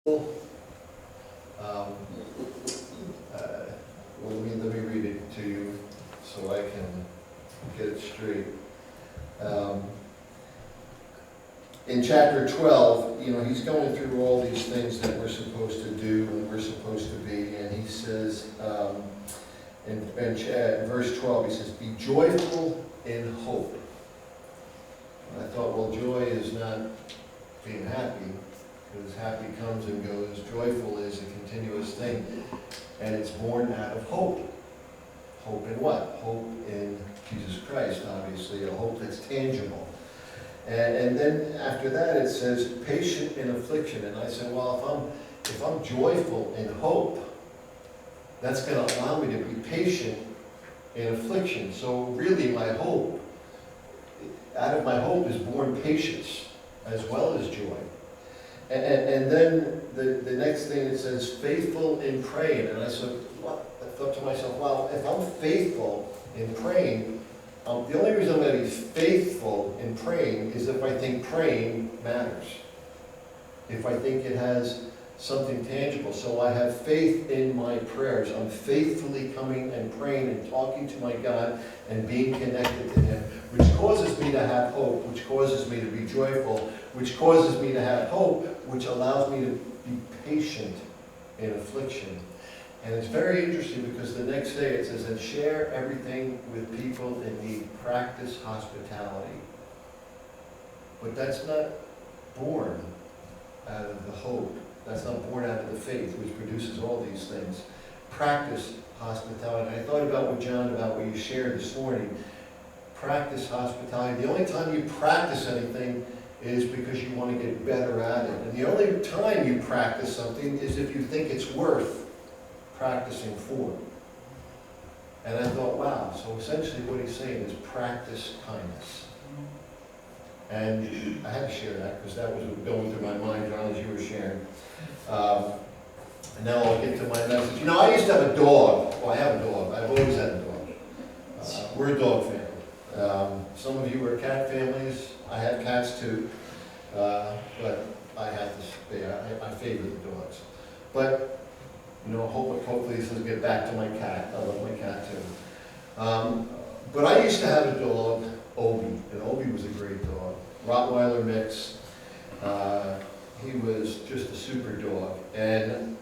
Um, let me read it to you so I can get it straight. In chapter 12, he's going through all these things that we're supposed to do and we're supposed to be, and he says, in verse 12, he says, "Be joyful in hope." And I thought, well, joy is not being happy, because happy comes and goes. Joyful is a continuous thing, and it's born out of hope. Hope in what? Hope in Jesus Christ, obviously, a hope that's tangible. And then after that it says, patient in affliction. And I said, well, if I'm joyful in hope, that's going to allow me to be patient in affliction. So really my hope, out of my hope is born patience as well as joy. And then the next thing it says, faithful in praying. And I said, what? I thought to myself, well, if I'm faithful in praying, the only reason I'm going to be faithful in praying is if I think praying matters. If I think it has something tangible. So I have faith in my prayers. I'm faithfully coming and praying and talking to my God and being connected to Him, which causes me to have hope, which causes me to be joyful, which causes me to have hope, which allows me to be patient in affliction. And it's very interesting because the next day it says, and share everything with people in need. Practice hospitality. But that's not born out of the hope. That's not born out of the faith, which produces all these things. Practice hospitality. And I thought about what you shared this morning. Practice hospitality. The only time you practice anything is because you want to get better at it. And the only time you practice something is if you think it's worth practicing for. And I thought, wow, so essentially what he's saying is practice kindness. And I had to share that because that was going through my mind, John, as you were sharing. And now I'll get to my message. I used to have a dog. Well, I have a dog. I've always had a dog. We're a dog family. Some of you are cat families. I have cats too. But I had to I favor the dogs. But hopefully this will get back to my cat. I love my cat too. But I used to have a dog, Obi, and Obi was a great dog. Rottweiler mix. He was just a super dog and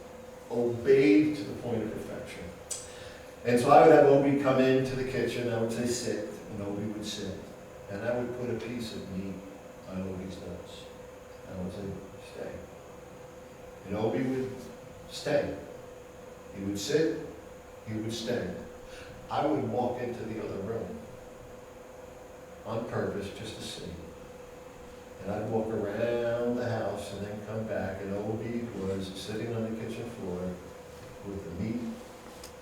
obeyed to the point of perfection. And so I would have Obi come into the kitchen. I would say sit, and Obi would sit. And I would put a piece of meat on Obi's nose. I would say stay. And Obi would stay. He would sit, he would stay. I would walk into the other room on purpose just to see. And I'd walk around the house and then come back, and Obi was sitting on the kitchen floor with the meat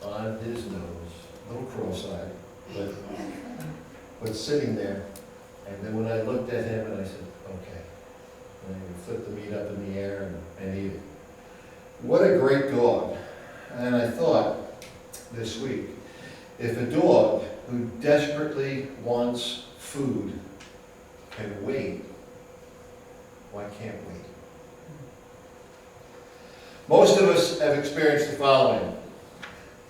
on his nose, a little cross-eyed, but sitting there. And then when I looked at him and I said, okay. And he would flip the meat up in the air and eat it. What a great dog. And I thought this week, if a dog who desperately wants food can wait, why can't we? Most of us have experienced the following.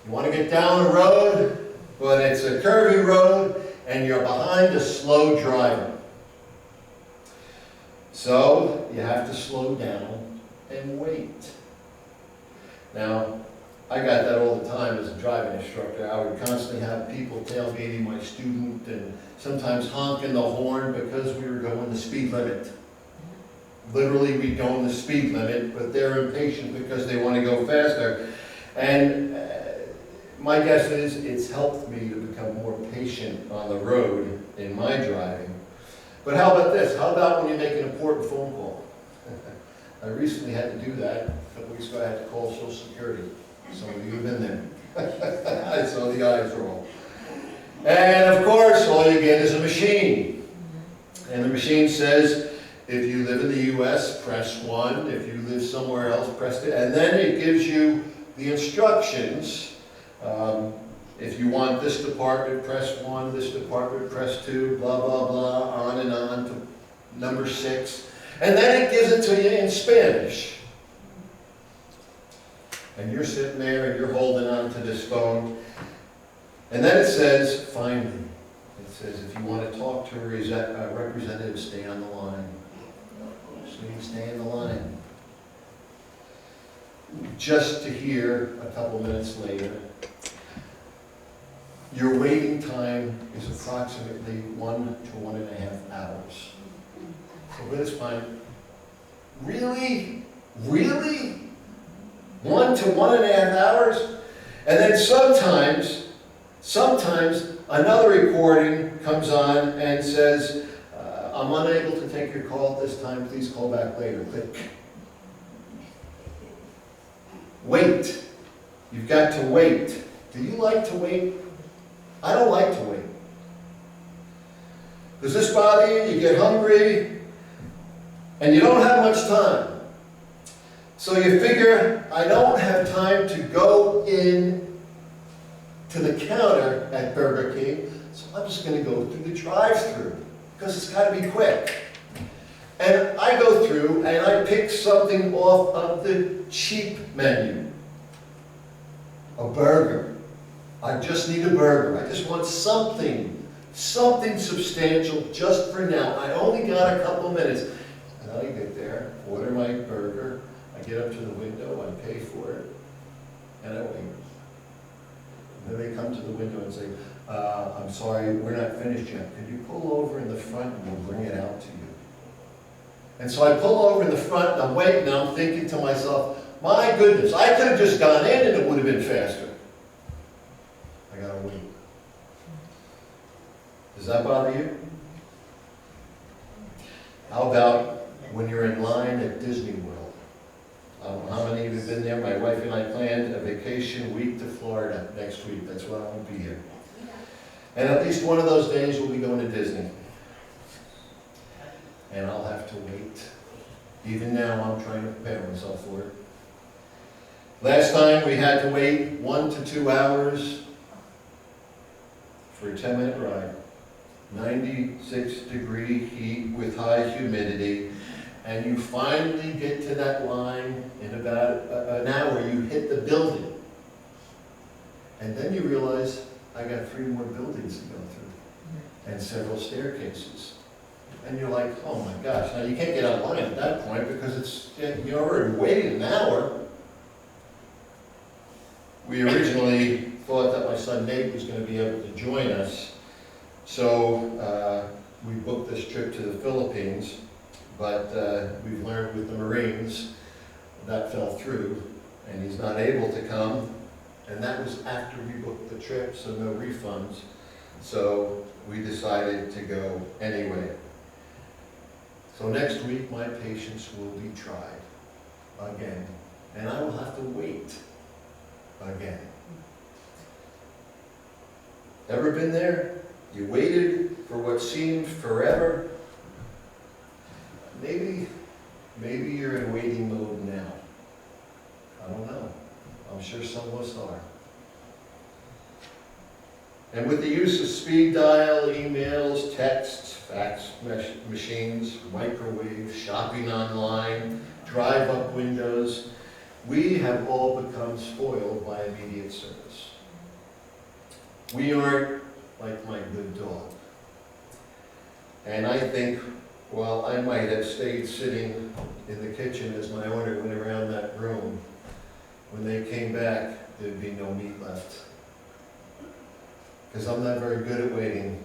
You want to get down a road, but it's a curvy road, and you're behind a slow driver. So you have to slow down and wait. Now, I got that all the time as a driving instructor. I would constantly have people tailgating my student and sometimes honking the horn because we were going the speed limit. Literally, we'd go in the speed limit, but they're impatient because they want to go faster. And my guess is it's helped me to become more patient on the road in my driving. But how about this? How about when you make an important phone call? I recently had to do that. A couple weeks ago, I had to call Social Security. Some of you have been there. I saw the eyes roll. And of course, all you get is a machine. And the machine says, if you live in the U.S., press 1. If you live somewhere else, press 2. And then it gives you the instructions. If you want this department, press 1. This department, press 2. Blah, blah, blah, on and on to number 6. And then it gives it to you in Spanish. And you're sitting there and you're holding on to this phone. And then it says, finally, it says, if you want to talk to a representative, stay on the line. So you stay in the line. Just to hear a couple minutes later, your waiting time is approximately 1 to 1.5 hours. So at this point, really? Really? 1 to 1.5 hours? And then sometimes another recording comes on and says, I'm unable to take your call at this time, please call back later. Click. Wait. You've got to wait. Do you like to wait? I don't like to wait. Does this bother you? You get hungry and you don't have much time. So you figure, I don't have time to go in to the counter at Burger King, so I'm just going to go through the drive-thru because it's got to be quick. And I go through and I pick something off of the cheap menu. A burger. I just need a burger. I just want something substantial just for now. I only got a couple minutes. And I get there, order my burger, I get up to the window, I pay for it, and I wait. And then they come to the window and say, I'm sorry, we're not finished yet. Could you pull over in the front and we'll bring it out to you? And so I pull over in the front and I'm waiting and I'm thinking to myself, my goodness, I could have just gone in and it would have been faster. I gotta wait. Does that bother you? How about when you're in line at Disney World? I don't know how many of you have been there. My wife and I planned a vacation week to Florida next week. That's why I won't be here. And at least one of those days we'll be going to Disney. And I'll have to wait. Even now I'm trying to prepare myself for it. Last time we had to wait 1 to 2 hours for a 10-minute ride. 96-degree heat with high humidity. And you finally get to that line in about an hour. You hit the building. And then you realize, I got 3 more buildings to go through. And several staircases. And you're like, oh my gosh. Now you can't get out of line at that point because you're already waiting an hour. We originally thought that my son Nate was going to be able to join us. So we booked this trip to the Philippines. But we've learned with the Marines that fell through. And he's not able to come. And that was after we booked the trip, so no refunds. So we decided to go anyway. So next week, my patience will be tried again. And I will have to wait again. Ever been there? You waited for what seemed forever. Maybe you're in waiting mode now. I don't know. I'm sure some of us are. And with the use of speed dial, emails, texts, fax machines, microwaves, shopping online, drive-up windows, we have all become spoiled by immediate service. We aren't like my good dog. And I think, well, I might have stayed sitting in the kitchen as my owner went around that room. When they came back, there'd be no meat left. Because I'm not very good at waiting.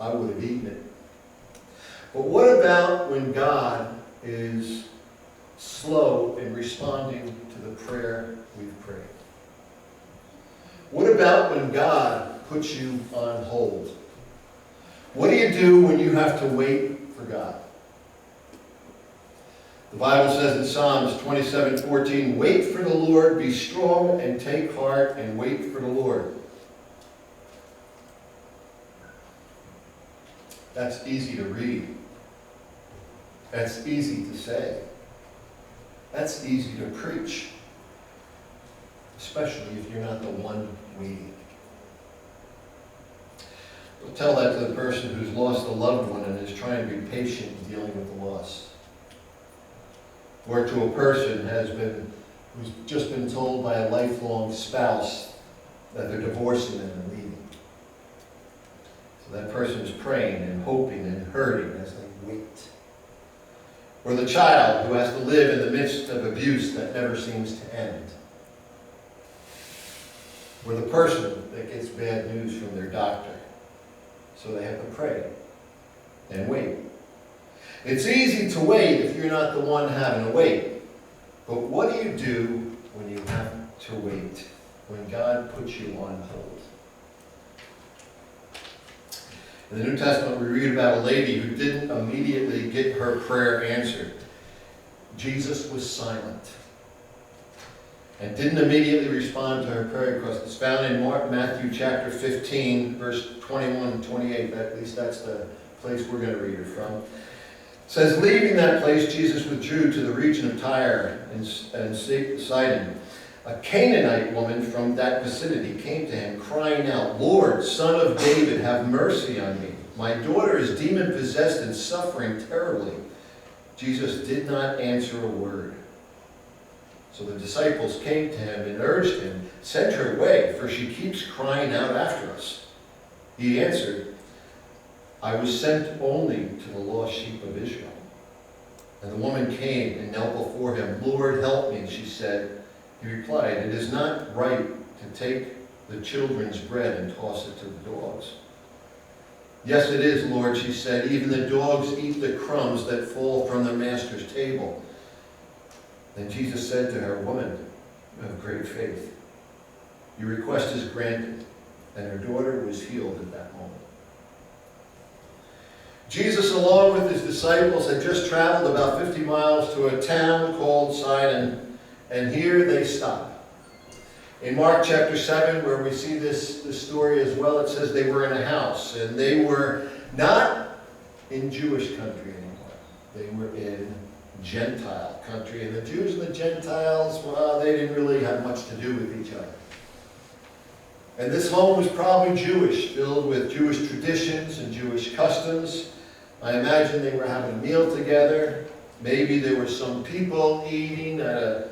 I would have eaten it. But what about when God is slow in responding to the prayer we've prayed? What about when God puts you on hold? What do you do when you have to wait for God? The Bible says in Psalms 27:14, wait for the Lord, be strong and take heart and wait for the Lord. That's easy to read. That's easy to say. That's easy to preach. Especially if you're not the one waiting. We'll tell that to the person who's lost a loved one and is trying to be patient in dealing with the loss. Or to a person who's just been told by a lifelong spouse that they're divorcing them and leaving. So that person is praying and hoping and hurting as they wait. Or the child who has to live in the midst of abuse that never seems to end. Or the person that gets bad news from their doctor, so they have to pray and wait. It's easy to wait if you're not the one having to wait. But what do you do when you have to wait? When God puts you on hold? In the New Testament, we read about a lady who didn't immediately get her prayer answered. Jesus was silent and didn't immediately respond to her prayer request. It's found in Matthew chapter 15, verse 21 and 28. At least that's the place we're going to read it from. It says, leaving that place, Jesus withdrew to the region of Tyre and Sidon. A Canaanite woman from that vicinity came to him, crying out, Lord, Son of David, have mercy on me. My daughter is demon-possessed and suffering terribly. Jesus did not answer a word. So the disciples came to him and urged him, send her away, for she keeps crying out after us. He answered, I was sent only to the lost sheep of Israel. And the woman came and knelt before him. Lord, help me, she said. He replied, it is not right to take the children's bread and toss it to the dogs. Yes, it is, Lord, she said. Even the dogs eat the crumbs that fall from their master's table. Then Jesus said to her, woman, you have great faith. Your request is granted. And her daughter was healed at that moment. Jesus, along with his disciples, had just traveled about 50 miles to a town called Sidon, and here they stop. In Mark chapter 7, where we see this story as well, it says they were in a house, and they were not in Jewish country anymore. They were in Gentile country, and the Jews and the Gentiles, well, they didn't really have much to do with each other. And this home was probably Jewish, filled with Jewish traditions and Jewish customs. I imagine they were having a meal together. Maybe there were some people eating at a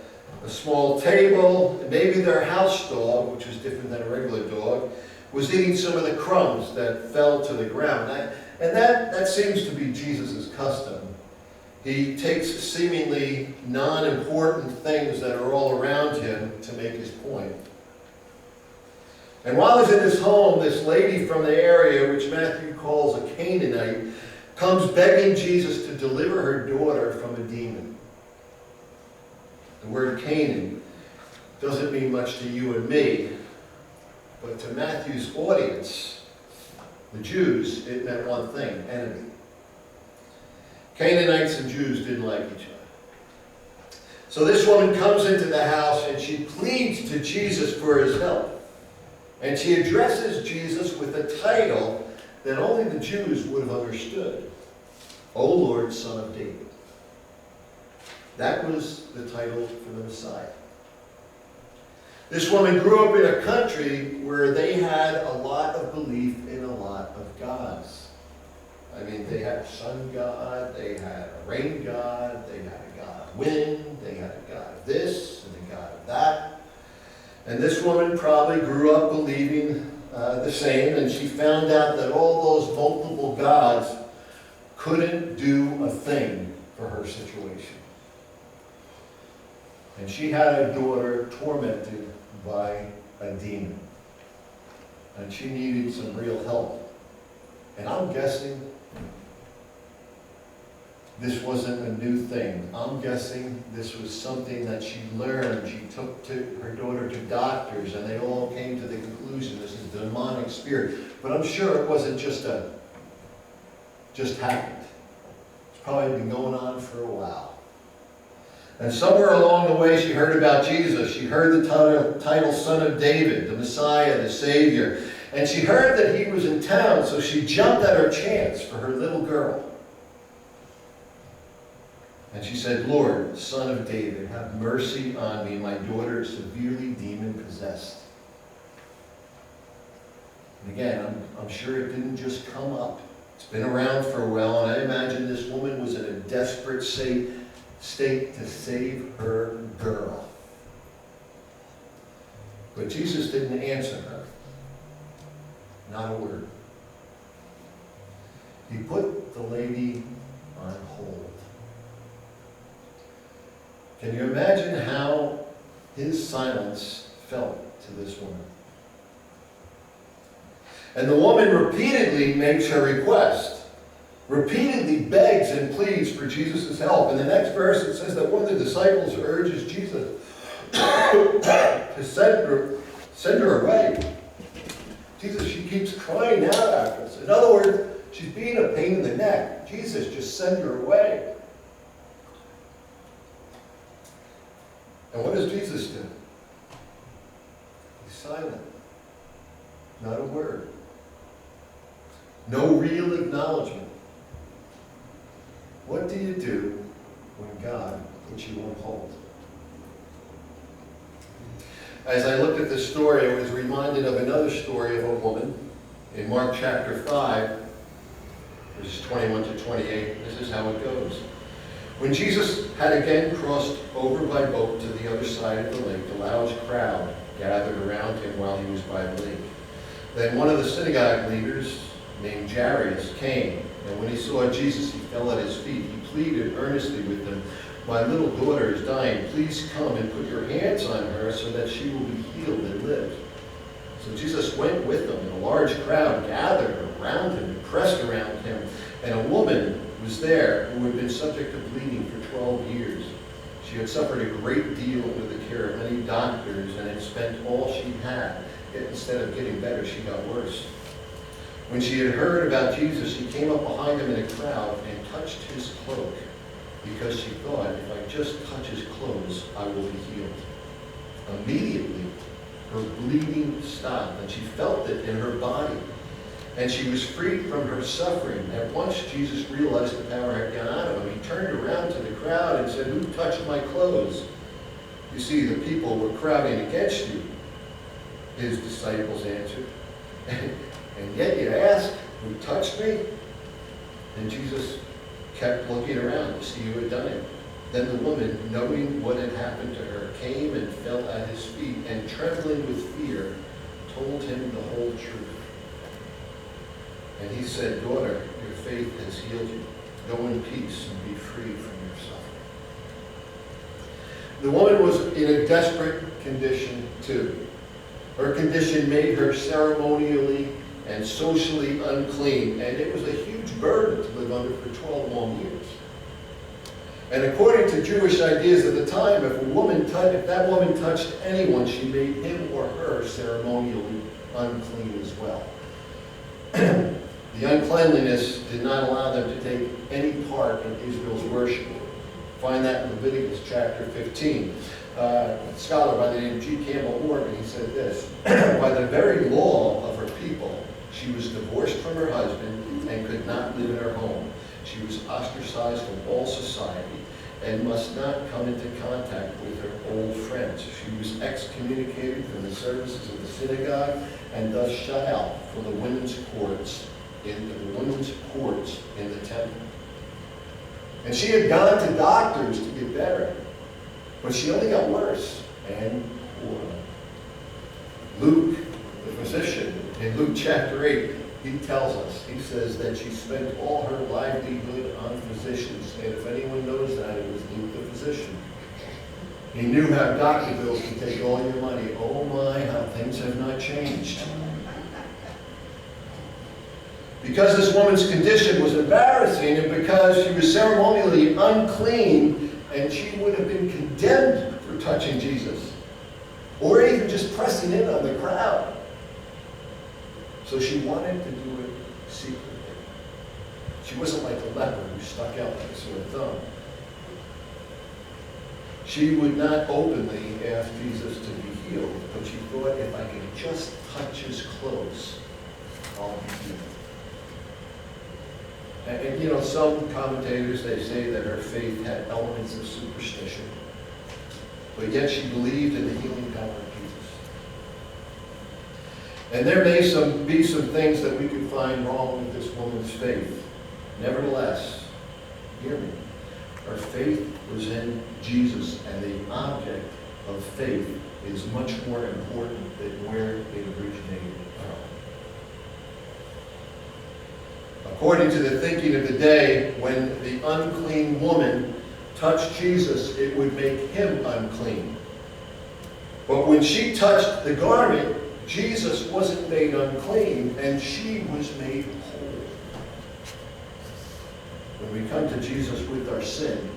small table. Maybe their house dog, which was different than a regular dog, was eating some of the crumbs that fell to the ground. And that seems to be Jesus' custom. He takes seemingly non-important things that are all around him to make his point. And while he's in his home, this lady from the area, which Matthew calls a Canaanite, comes begging Jesus to deliver her daughter from a demon. The word Canaan doesn't mean much to you and me, but to Matthew's audience, the Jews, it meant one thing, enemy. Canaanites and Jews didn't like each other. So this woman comes into the house and she pleads to Jesus for his help. And she addresses Jesus with a title that only the Jews would have understood. O Lord, Son of David. That was the title for the Messiah. This woman grew up in a country where they had a lot of belief in a lot of gods. I mean, they had a sun god, they had a rain god, they had a god of wind, they had a god of this and a god of that. And this woman probably grew up believing the same, and she found out that all those multiple gods couldn't do a thing for her situation. And she had a daughter tormented by a demon. And she needed some real help. And I'm guessing this wasn't a new thing. I'm guessing this was something that she learned. She took her daughter to doctors, and they all came to the conclusion this is a demonic spirit. But I'm sure it wasn't just happened. It's probably been going on for a while. And somewhere along the way, she heard about Jesus. She heard the title Son of David, the Messiah, the Savior. And she heard that he was in town, so she jumped at her chance for her little girl. And she said, Lord, Son of David, have mercy on me. My daughter is severely demon-possessed. And again, I'm sure it didn't just come up. It's been around for a while, and I imagine this woman was in a desperate state to save her girl. But Jesus didn't answer her. Not a word. He put the lady on hold. Can you imagine how his silence felt to this woman? And the woman repeatedly makes her request, repeatedly begs and pleads for Jesus' help. In the next verse it says that one of the disciples urges Jesus to send her away. Jesus, she keeps crying out after us. In other words, she's being a pain in the neck. Jesus, just send her away. And what does Jesus do? He's silent. Not a word. No real acknowledgement. What do you do when God puts you on hold? As I looked at this story, I was reminded of another story of a woman in Mark chapter 5, verses 21 to 28. This is how it goes. When Jesus had again crossed over by boat to the other side of the lake, a large crowd gathered around him while he was by the lake. Then one of the synagogue leaders, named Jairus, came, and when he saw Jesus, he fell at his feet. He pleaded earnestly with him, "My little daughter is dying. Please come and put your hands on her so that she will be healed and live." So Jesus went with them, and a large crowd gathered around him and pressed around him. And a woman was there who had been subject to bleeding for 12 years. She had suffered a great deal under the care of many doctors and had spent all she had. Yet instead of getting better, she got worse. When she had heard about Jesus, she came up behind him in a crowd and touched his cloak, because she thought, if I just touch his clothes, I will be healed. Immediately, her bleeding stopped, and she felt it in her body, and she was freed from her suffering. At once Jesus realized the power had gone out of him. He turned around to the crowd and said, "Who touched my clothes? You see, the people were crowding against you." His disciples answered, "And yet you ask, who touched me?" And Jesus kept looking around to see who had done it. Then the woman, knowing what had happened to her, came and fell at his feet, and trembling with fear, told him the whole truth. And he said, "Daughter, your faith has healed you. Go in peace and be free from your suffering." The woman was in a desperate condition too. Her condition made her ceremonially and socially unclean, and it was a huge burden to live under for 12 long years. And according to Jewish ideas at the time, if that woman touched anyone, she made him or her ceremonially unclean as well. The uncleanliness did not allow them to take any part in Israel's worship. Find that in Leviticus chapter 15. A scholar by the name of G. Campbell Morgan, he said this: "By the very law of her people, she was divorced from her husband and could not live in her home. She was ostracized from all society and must not come into contact with her old friends. She was excommunicated from the services of the synagogue and thus shut out from the women's courts in the temple. And she had gone to doctors to get better, but she only got worse and poorer." Luke, the physician, in Luke chapter 8, he tells us, he says that she spent all her livelihood on physicians. And if anyone knows that, it was Luke the physician. He knew how doctor bills could take all your money. Oh my, how things have not changed. Because this woman's condition was embarrassing, and because she was ceremonially unclean, and she would have been condemned for touching Jesus, or even just pressing in on the crowd. So she wanted to do it secretly. She wasn't like a leper who stuck out like a sore thumb. She would not openly ask Jesus to be healed, but she thought, if I can just touch his clothes, I'll be healed. And you know, some commentators, they say that her faith had elements of superstition, but yet she believed in the healing power of Jesus. And there may be some things that we could find wrong with this woman's faith. Nevertheless, hear me, her faith was in Jesus, and the object of faith is much more important than where it originated from. According to the thinking of the day, when the unclean woman touched Jesus, it would make him unclean. But when she touched the garment, Jesus wasn't made unclean, and she was made whole. When we come to Jesus with our sin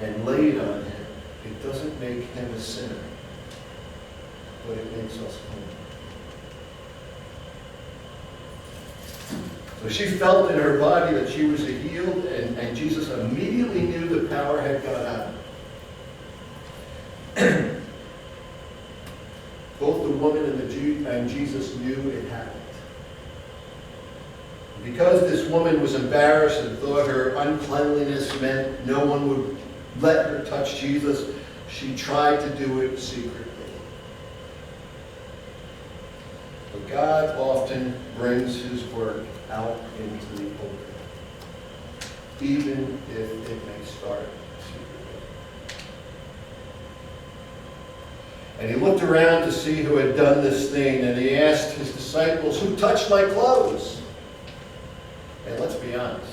and lay it on him, it doesn't make him a sinner, but it makes us clean. So she felt in her body that she was healed, and Jesus immediately knew the power had gone out of her. Both the woman and Jesus knew it happened. Because this woman was embarrassed and thought her uncleanliness meant no one would let her touch Jesus, she tried to do it secretly. But God often brings his work out into the open, even if it may start secretly. And he looked around to see who had done this thing, and he asked his disciples, "Who touched my clothes?" And let's be honest,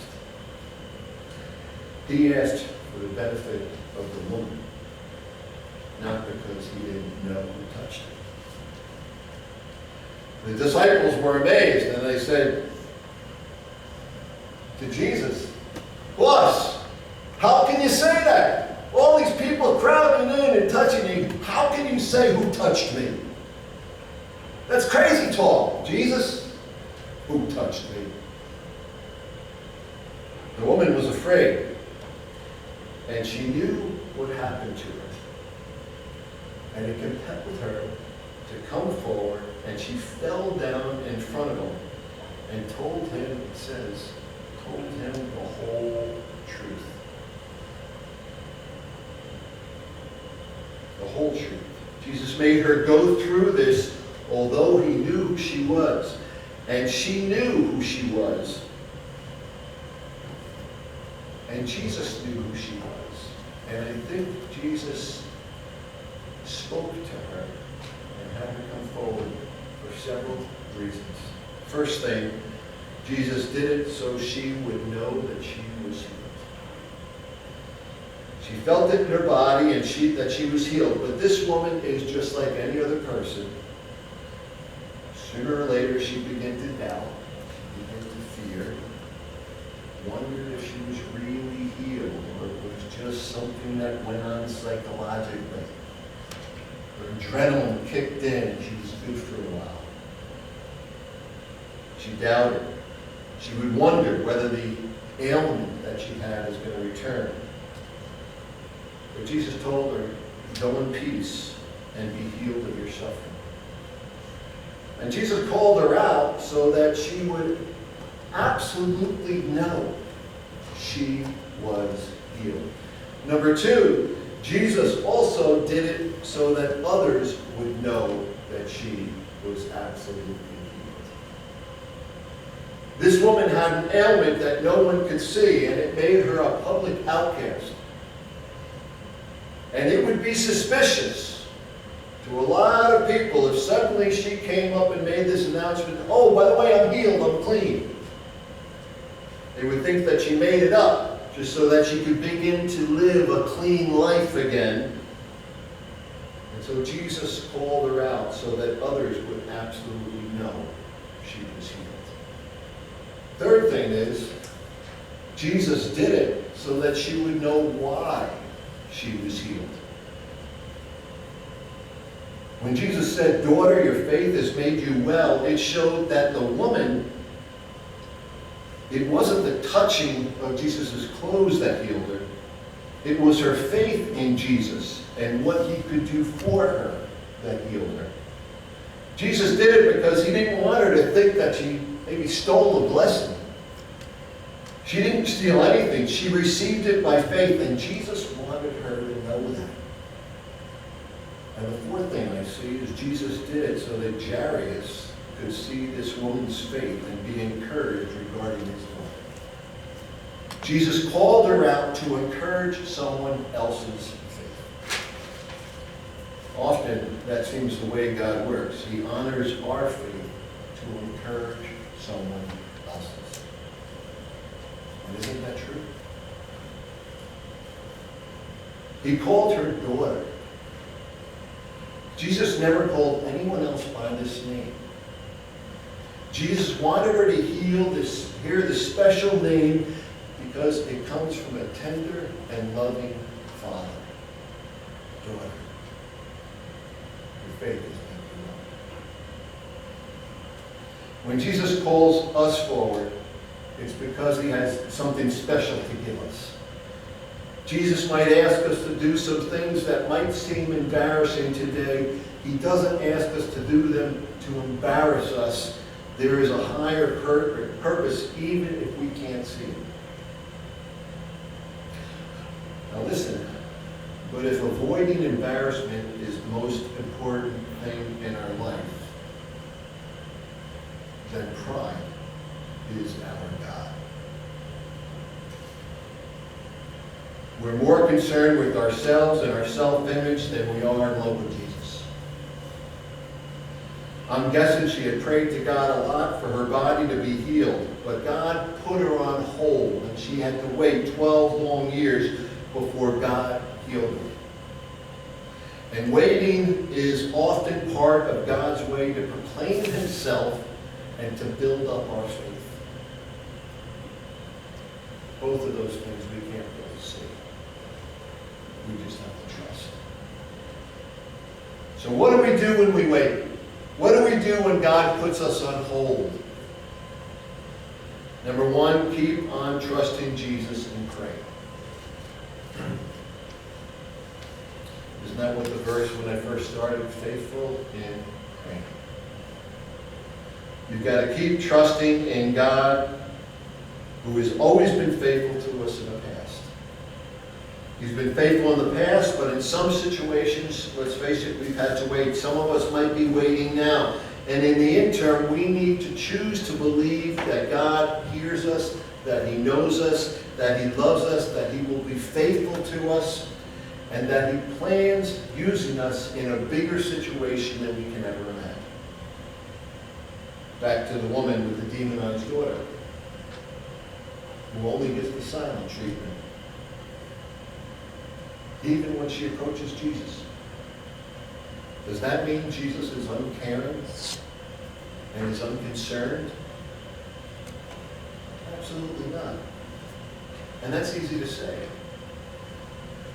he asked for the benefit of the woman, not because he didn't know who touched it. The disciples were amazed, and they said to Jesus, "Boss, how can you say that? All these people crowding in and touching you. How can you say who touched me? That's crazy talk. Jesus, who touched me?" The woman was afraid, and she knew what happened to her. And it compelled her to come forward, and she fell down in front of him and told him, it says, told him the whole truth. The whole truth. Jesus made her go through this, although he knew who she was. And she knew who she was. And Jesus knew who she was. And I think Jesus spoke to her and had her come forward for several reasons. First thing, Jesus did it so she would know that she was healed. She felt it in her body and that she was healed. But this woman is just like any other person. Sooner or later she began to doubt, she began to fear, wondered if she was really healed or it was just something that went on psychologically. Her adrenaline kicked in and she was good for a while. She doubted. She would wonder whether the ailment that she had is going to return. But Jesus told her, "Go in peace and be healed of your suffering." And Jesus called her out so that she would absolutely know she was healed. Number two, Jesus also did it so that others would know that she was absolutely healed. This woman had an ailment that no one could see, and it made her a public outcast. And it would be suspicious to a lot of people if suddenly she came up and made this announcement, "Oh, by the way, I'm healed, I'm clean." They would think that she made it up just so that she could begin to live a clean life again. And so Jesus called her out so that others would absolutely know she was healed. Third thing is, Jesus did it so that she would know why she was healed. When Jesus said, "Daughter, your faith has made you well," it showed that the woman, it wasn't the touching of Jesus' clothes that healed her. It was her faith in Jesus and what he could do for her that healed her. Jesus did it because he didn't want her to think that she maybe stole a blessing. She didn't steal anything. She received it by faith, and Jesus wanted her to know that. And the fourth thing I see is Jesus did it so that Jairus could see this woman's faith and be encouraged regarding his life. Jesus called her out to encourage someone else's faith. Often, that seems the way God works. He honors our faith to encourage someone else's. And isn't that true? He called her daughter. Jesus never called anyone else by this name. Jesus wanted her to hear this special name because it comes from a tender and loving Father. Daughter, your faith has been healed. When Jesus calls us forward, it's because he has something special to give us. Jesus might ask us to do some things that might seem embarrassing today. He doesn't ask us to do them to embarrass us. There is a higher purpose, even if we can't see it. Now listen, but if avoiding embarrassment is the most important thing in our life, then pride is our God. We're more concerned with ourselves and our self-image than we are in love with Jesus. I'm guessing she had prayed to God a lot for her body to be healed, but God put her on hold, and she had to wait 12 long years before God healed her. And waiting is often part of God's way to proclaim himself and to build up our faith. Both of those things we can't really see. We just have to trust. So what do we do when we wait? What do we do when God puts us on hold? Number one, keep on trusting Jesus and pray. Isn't that what the verse when I first started? Faithful in praying. You've got to keep trusting in God, who has always been faithful to us in the past. He's been faithful in the past, but in some situations, let's face it, we've had to wait. Some of us might be waiting now. And in the interim, we need to choose to believe that God hears us, that he knows us, that he loves us, that he will be faithful to us, and that he plans using us in a bigger situation than we can ever imagine. Back to the woman with the demonized daughter, who only gets the silent treatment, even when she approaches Jesus. Does that mean Jesus is uncaring and is unconcerned? Absolutely not. And that's easy to say.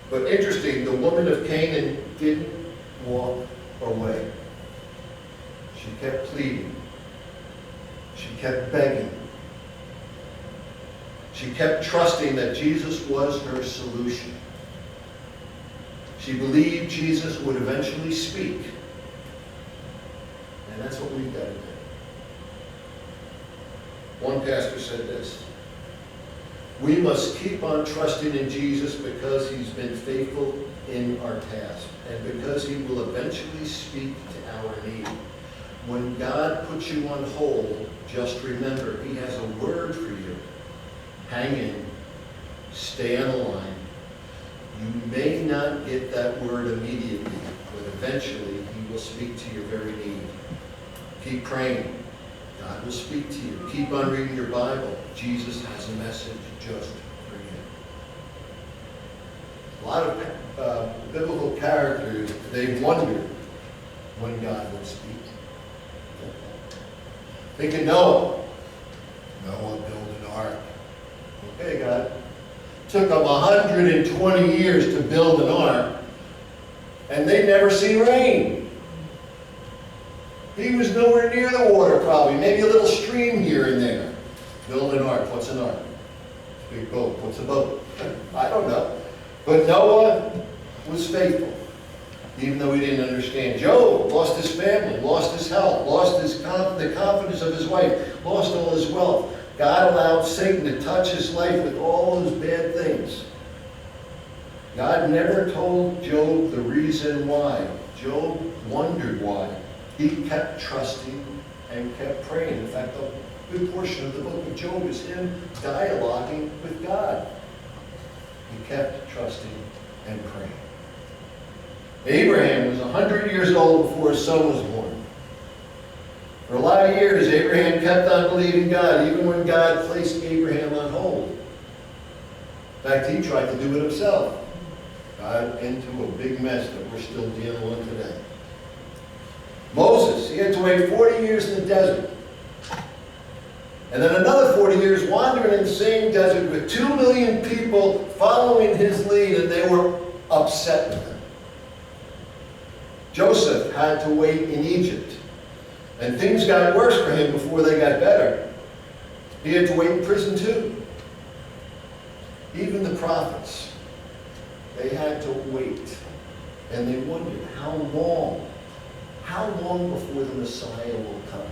But interesting, the woman of Canaan didn't walk away. She kept pleading. She kept begging. She kept trusting that Jesus was her solution. She believed Jesus would eventually speak. And that's what we've got to do. One pastor said this: we must keep on trusting in Jesus because he's been faithful in our past and because he will eventually speak to our need. When God puts you on hold, just remember, he has a word for you. Hang in. Stay on the line. You may not get that word immediately, but eventually he will speak to your very need. Keep praying. God will speak to you. Keep on reading your Bible. Jesus has a message just for you. A lot of biblical characters, they wondered when God would speak. Think of Noah. Noah built an ark. Okay, God. Took them 120 years to build an ark, and they never seen rain. He was nowhere near the water probably, maybe a little stream here and there. Build an ark. What's an ark? Big boat. What's a boat? I don't know. But Noah was faithful, even though he didn't understand. Job lost his family, lost his health, lost the confidence of his wife, lost all his wealth. God allowed Satan to touch his life with all those bad things. God never told Job the reason why. Job wondered why. He kept trusting and kept praying. In fact, a good portion of the book of Job is him dialoguing with God. He kept trusting and praying. Abraham was 100 years old before his son was born. For a lot of years, Abraham kept on believing God, even when God placed Abraham on hold. In fact, he tried to do it himself. Got into a big mess that we're still dealing with today. Moses, he had to wait 40 years in the desert. And then another 40 years wandering in the same desert with 2 million people following his lead, and they were upset with him. Joseph had to wait in Egypt. And things got worse for him before they got better. He had to wait in prison too. Even the prophets, they had to wait. And they wondered, how long? How long before the Messiah will come?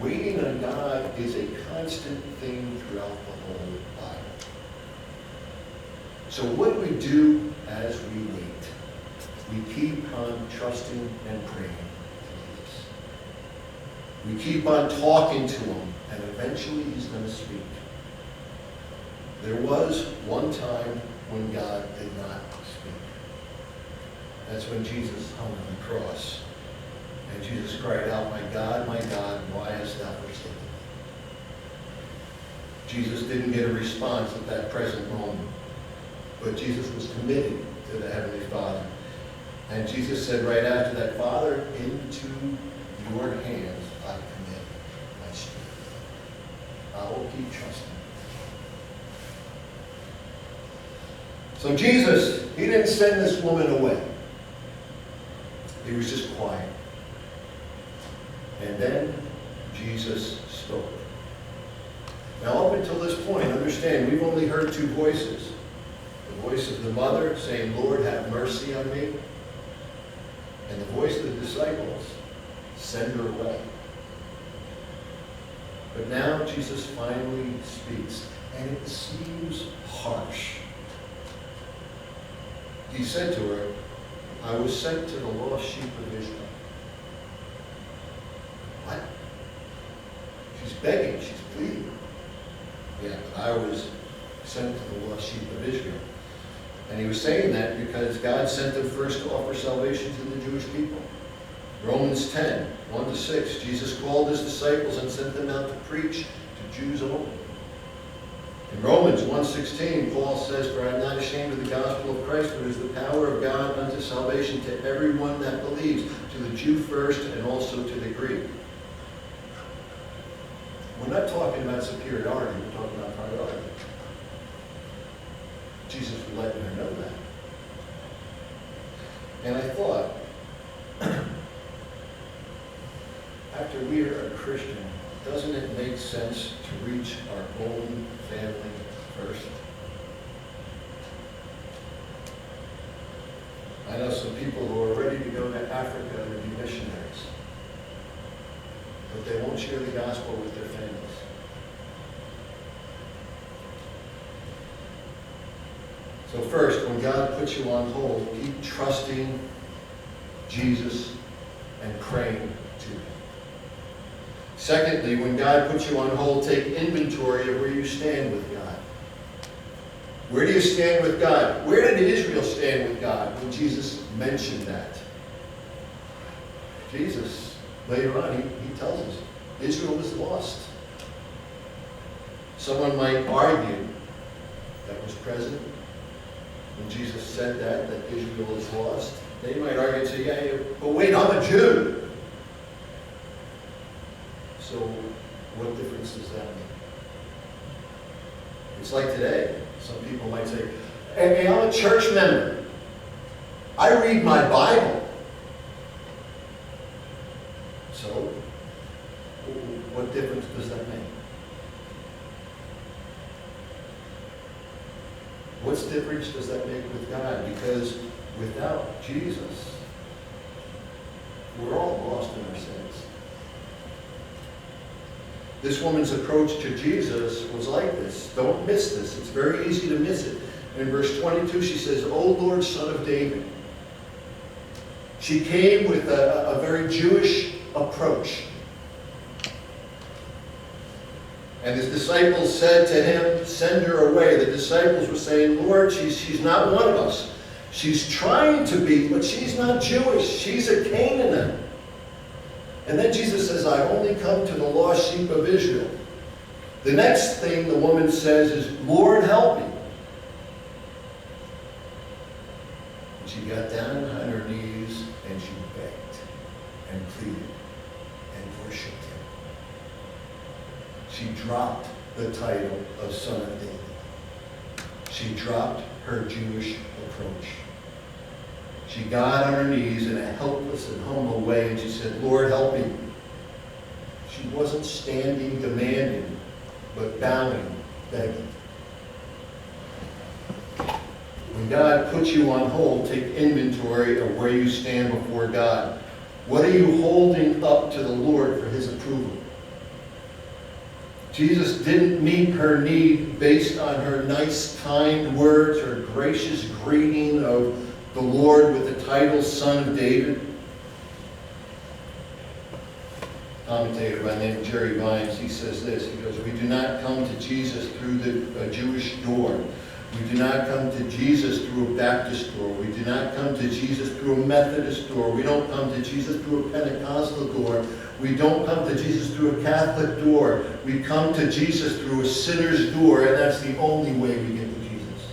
Waiting on God is a constant thing throughout the whole Bible. So what do we do as we wait? We keep on trusting and praying. We keep on talking to him, and eventually he's going to speak. There was one time when God did not speak. That's when Jesus hung on the cross. And Jesus cried out, my God, why hast thou forsaken me? Jesus didn't get a response at that present moment. But Jesus was committed to the Heavenly Father. And Jesus said right after that, Father, into your hands I commit my spirit. I will keep trusting. So Jesus, he didn't send this woman away. He was just quiet. And then Jesus spoke. Now up until this point, understand, we've only heard two voices. The voice of the mother saying, Lord, have mercy on me. And the voice of the disciples, send her away. But now Jesus finally speaks, and it seems harsh. He said to her, I was sent to the lost sheep of Israel. What? She's begging, she's pleading. Yeah, but I was sent to the lost sheep of Israel. And he was saying that because God sent him first to offer salvation to the Jewish people. Romans 10, 1-6, Jesus called his disciples and sent them out to preach to Jews only. In Romans 1:16, Paul says, for I am not ashamed of the gospel of Christ, but it is the power of God unto salvation to everyone that believes, to the Jew first and also to the Greek. We're not talking about superiority, we're talking about priority. Jesus was letting her know that. And I thought, after we are a Christian, doesn't it make sense to reach our own family first? I know some people who are ready to go to Africa to be missionaries, but they won't share the gospel with their families. So first, when God puts you on hold, keep trusting Jesus and praying to him. Secondly, when God puts you on hold, take inventory of where you stand with God. Where do you stand with God? Where did Israel stand with God when Jesus mentioned that? Jesus, later on, he tells us, Israel was lost. Someone might argue that was present when Jesus said that Israel is lost. They might argue and say, yeah, but wait, I'm a Jew. So what difference does that make? It's like today. Some people might say, hey, I'm a church member. I read my Bible. So what difference does that make? What difference does that make with God? Because without Jesus, we're all lost in our sins. This woman's approach to Jesus was like this. Don't miss this. It's very easy to miss it. In verse 22, she says, O Lord, Son of David. She came with a very Jewish approach. And his disciples said to him, send her away. The disciples were saying, Lord, she's not one of us. She's trying to be, but she's not Jewish. She's a Canaanite. And then Jesus says, I've only come to the lost sheep of Israel. The next thing the woman says is, Lord, help me. And she got down on her knees and she begged and pleaded and worshipped him. She dropped the title of Son of David. She dropped her Jewish approach. She got on her knees in a helpless and humble way and she said, Lord, help me. She wasn't standing demanding, but bowing, begging. When God puts you on hold, take inventory of where you stand before God. What are you holding up to the Lord for his approval? Jesus didn't meet her need based on her nice, kind words, her gracious greeting of the Lord with the title Son of David. Commentator by the name of Jerry Vines, he says this. He goes, we do not come to Jesus through the Jewish door. We do not come to Jesus through a Baptist door. We do not come to Jesus through a Methodist door. We don't come to Jesus through a Pentecostal door. We don't come to Jesus through a Catholic door. We come to Jesus through a sinner's door, and that's the only way we get to Jesus.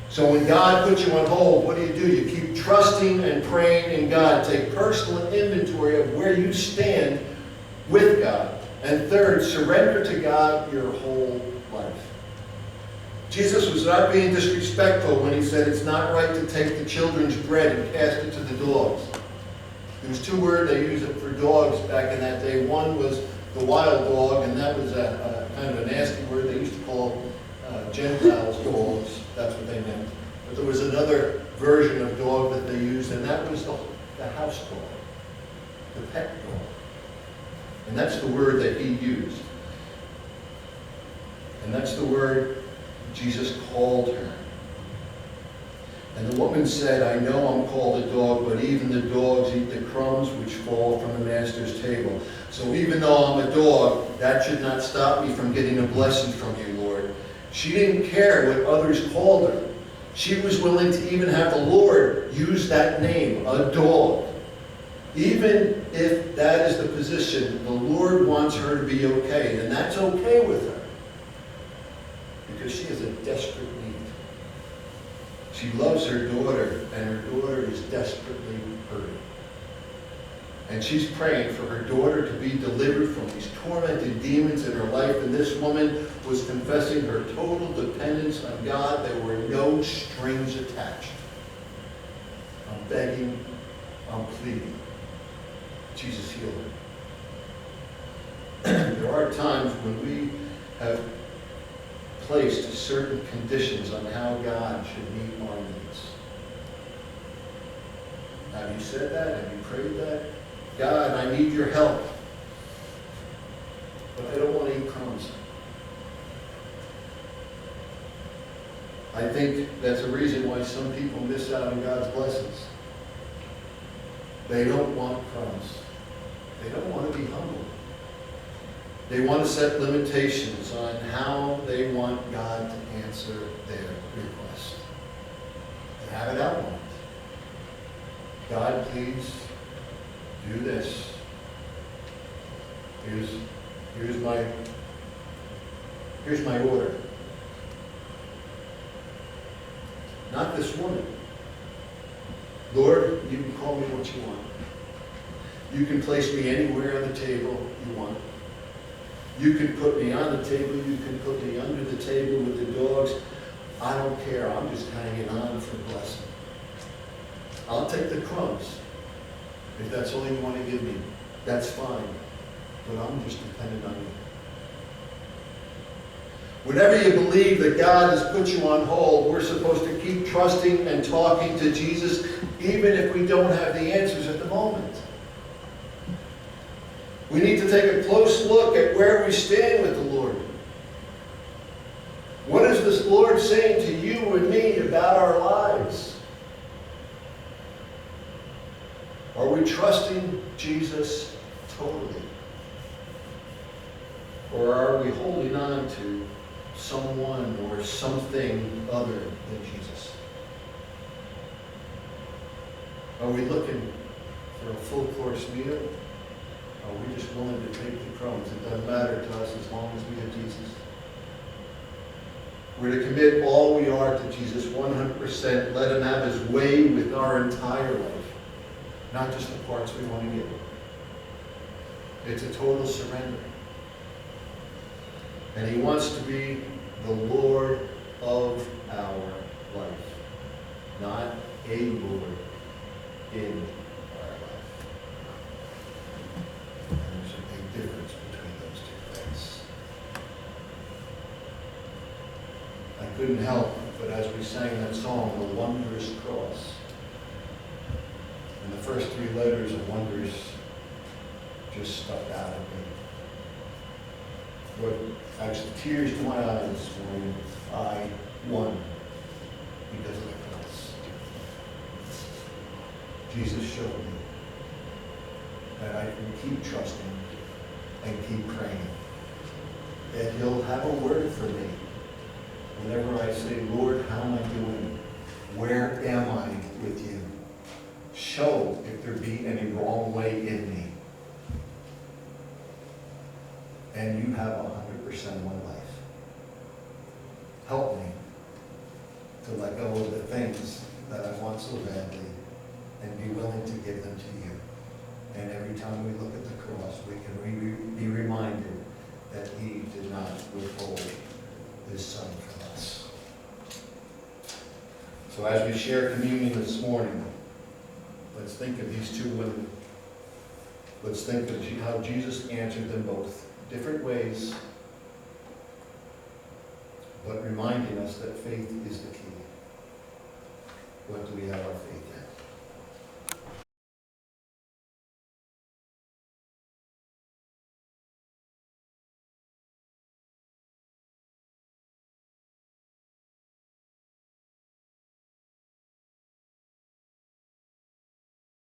So when God puts you on hold, what do? You keep trusting and praying in God. Take personal inventory of where you stand with God. And third, surrender to God your whole life. Jesus was not being disrespectful when he said it's not right to take the children's bread and cast it to the dogs. There was two words they used for dogs back in that day. One was the wild dog, and that was a kind of a nasty word they used to call Gentiles dogs. That's what they meant. But there was another version of dog that they used, and that was the house dog, the pet dog. And that's the word that he used. And that's the word Jesus called her. And the woman said, I know I'm called a dog, but even the dogs eat the crumbs which fall from the master's table. So even though I'm a dog, that should not stop me from getting a blessing from you, Lord. She didn't care what others called her. She was willing to even have the Lord use that name, a dog. Even if that is the position, the Lord wants her to be okay, and that's okay with her. Because she has a desperate need. She loves her daughter, and her daughter is desperately hurting. And she's praying for her daughter to be delivered from these tormented demons in her life. And this woman was confessing her total dependence on God. There were no strings attached. I'm begging, I'm pleading. Jesus healed her. There are times when we have placed certain conditions on how God should meet our needs. Have you said that? Have you prayed that? God, I need your help, but I don't want to eat crumbs. I think that's a reason why some people miss out on God's blessings. They don't want crumbs. They don't want to be humble. They want to set limitations on how they want God to answer their request. They have it outlined. God, please do this. Here's my order. Not this woman. Lord, you can call me what you want. You can place me anywhere on the table you want. You can put me on the table. You can put me under the table with the dogs. I don't care. I'm just hanging on for blessing. I'll take the crumbs. If that's all you want to give me, that's fine. But I'm just dependent on you. Whenever you believe that God has put you on hold, we're supposed to keep trusting and talking to Jesus, even if we don't have the answers at the moment. We need to take a close look at where we stand with the Lord. What is this Lord saying to you and me about our lives? Are we trusting Jesus totally? Or are we holding on to someone or something other than Jesus? Are we looking for a full course meal? Are we just willing to take the crumbs? It doesn't matter to us as long as we have Jesus. We're to commit all we are to Jesus 100%. Let him have his way with our entire life, not just the parts we want to give. It's a total surrender. And he wants to be the Lord of our life, not a Lord in our life. And there's a big difference between those two things. I couldn't help but as we sang that song, The Wondrous Cross, and the first three letters of wondrous just stuck out at me. What actually tears to my eyes this morning, I won because of the cross. Jesus showed me that I can keep trusting and keep praying. That he'll have a word for me. Whenever I say, Lord, how am I doing? Where am I with you? Show if there be any wrong way in me. And you have 100% of my life. Help me to let go of the things that I want so badly and be willing to give them to you. And every time we look at the cross, we can be reminded that he did not withhold his son from us. So as we share communion this morning, let's think of these two women. Let's think of how Jesus answered them both. Different ways, but reminding us that faith is the key. What do we have our faith in?